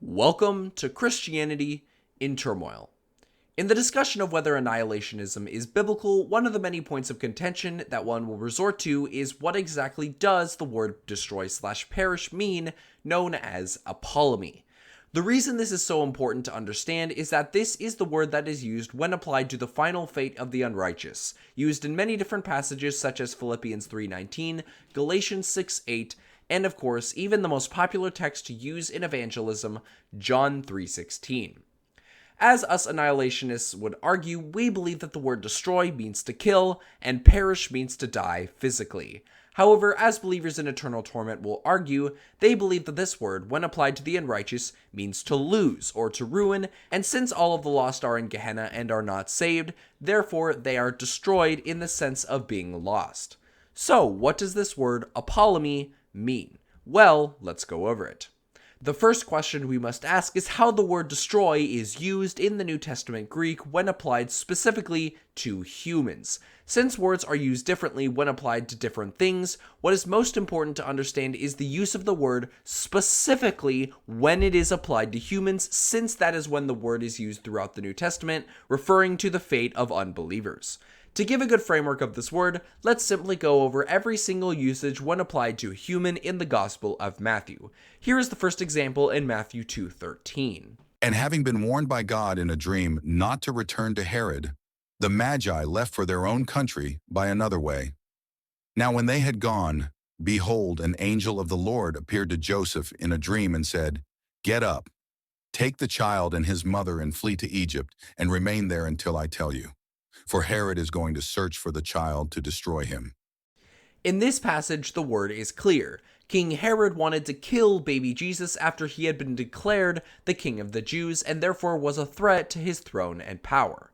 Welcome to Christianity in Turmoil. In the discussion of whether annihilationism is biblical, one of the many points of contention that one will resort to is what exactly does the word destroy/perish mean, known as Apollumi. The reason this is so important to understand is that this is the word that is used when applied to the final fate of the unrighteous, used in many different passages such as Philippians 3:19, Galatians 6:8, and of course, even the most popular text to use in evangelism, John 3:16. As us annihilationists would argue, we believe that the word destroy means to kill, and perish means to die physically. However, as believers in eternal torment will argue, they believe that this word, when applied to the unrighteous, means to lose or to ruin, and since all of the lost are in Gehenna and are not saved, therefore they are destroyed in the sense of being lost. So, what does this word Apollumi mean? Well, let's go over it. The first question we must ask is how the word destroy is used in the New Testament Greek when applied specifically to humans. Since words are used differently when applied to different things, what is most important to understand is the use of the word specifically when it is applied to humans, since that is when the word is used throughout the New Testament, referring to the fate of unbelievers. To give a good framework of this word, let's simply go over every single usage when applied to a human in the Gospel of Matthew. Here is the first example in Matthew 2:13. And having been warned by God in a dream not to return to Herod, the Magi left for their own country by another way. Now when they had gone, behold, an angel of the Lord appeared to Joseph in a dream and said, "Get up, take the child and his mother and flee to Egypt, and remain there until I tell you. For Herod is going to search for the child to destroy him." In this passage, the word is clear. King Herod wanted to kill baby Jesus after he had been declared the king of the Jews and therefore was a threat to his throne and power.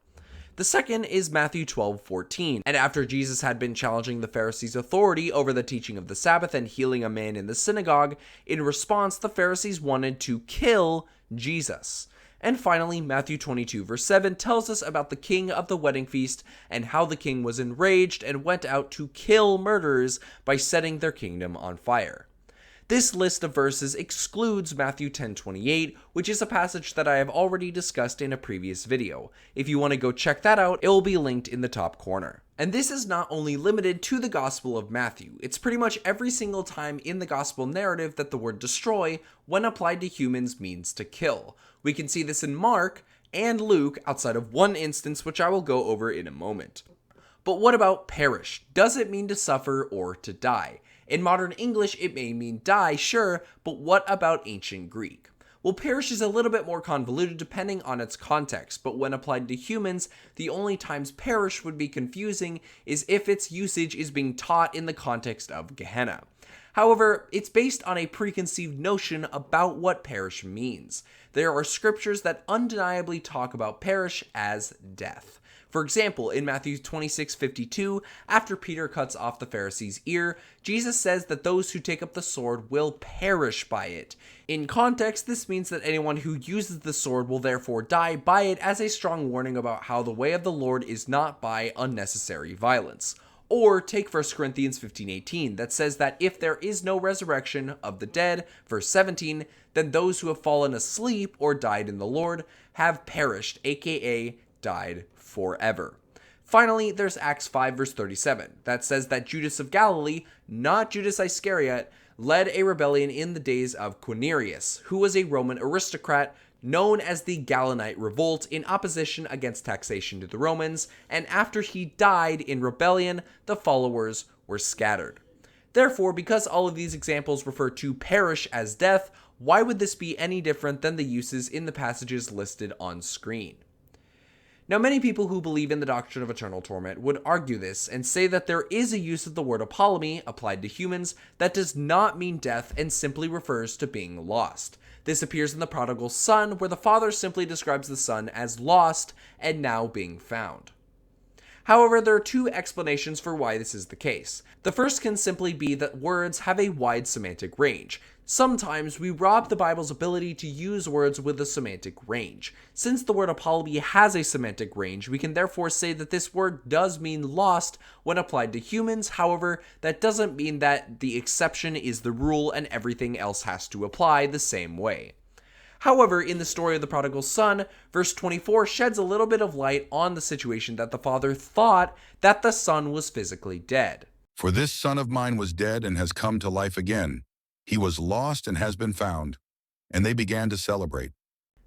The second is Matthew 12:14, and after Jesus had been challenging the Pharisees' authority over the teaching of the Sabbath and healing a man in the synagogue, in response the Pharisees wanted to kill Jesus. And finally, Matthew 22:7 tells us about the king of the wedding feast and how the king was enraged and went out to kill murderers by setting their kingdom on fire. This list of verses excludes Matthew 10:28, which is a passage that I have already discussed in a previous video. If you want to go check that out, it will be linked in the top corner. And this is not only limited to the Gospel of Matthew, it's pretty much every single time in the Gospel narrative that the word destroy, when applied to humans, means to kill. We can see this in Mark and Luke outside of one instance, which I will go over in a moment. But what about perish? Does it mean to suffer or to die? In modern English, it may mean die, sure, but what about ancient Greek? Well, perish is a little bit more convoluted depending on its context, but when applied to humans, the only times perish would be confusing is if its usage is being taught in the context of Gehenna. However, it's based on a preconceived notion about what perish means. There are scriptures that undeniably talk about perish as death. For example, in Matthew 26:52, after Peter cuts off the Pharisee's ear, Jesus says that those who take up the sword will perish by it. In context, this means that anyone who uses the sword will therefore die by it, as a strong warning about how the way of the Lord is not by unnecessary violence. Or take 1 Corinthians 15:18 that says that if there is no resurrection of the dead, verse 17, then those who have fallen asleep or died in the Lord have perished, aka died forever. Finally, there's Acts 5 verse 37 that says that Judas of Galilee, not Judas Iscariot, led a rebellion in the days of Quirinius, who was a Roman aristocrat known as the Gallenite Revolt in opposition against taxation to the Romans, and after he died in rebellion, the followers were scattered. Therefore, because all of these examples refer to perish as death, why would this be any different than the uses in the passages listed on screen? Now, many people who believe in the doctrine of eternal torment would argue this and say that there is a use of the word Apollumi applied to humans that does not mean death and simply refers to being lost. This appears in the prodigal son, where the father simply describes the son as lost and now being found. However, there are two explanations for why this is the case. The first can simply be that words have a wide semantic range. Sometimes we rob the Bible's ability to use words with a semantic range. Since the word Apollumi has a semantic range, we can therefore say that this word does mean lost when applied to humans. However, that doesn't mean that the exception is the rule and everything else has to apply the same way. However, in the story of the prodigal son, verse 24 sheds a little bit of light on the situation that the father thought that the son was physically dead. For this son of mine was dead and has come to life again. He was lost and has been found. And they began to celebrate.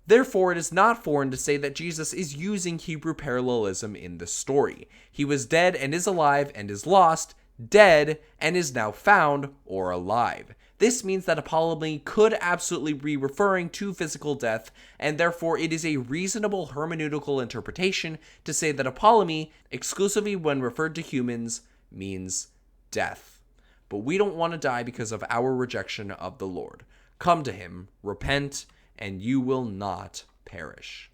Therefore, it is not foreign to say that Jesus is using Hebrew parallelism in the story. He was dead and is alive and is lost, dead and is now found or alive. This means that Apollumi could absolutely be referring to physical death, and therefore it is a reasonable hermeneutical interpretation to say that Apollumi, exclusively when referred to humans, means death. But we don't want to die because of our rejection of the Lord. Come to him, repent, and you will not perish.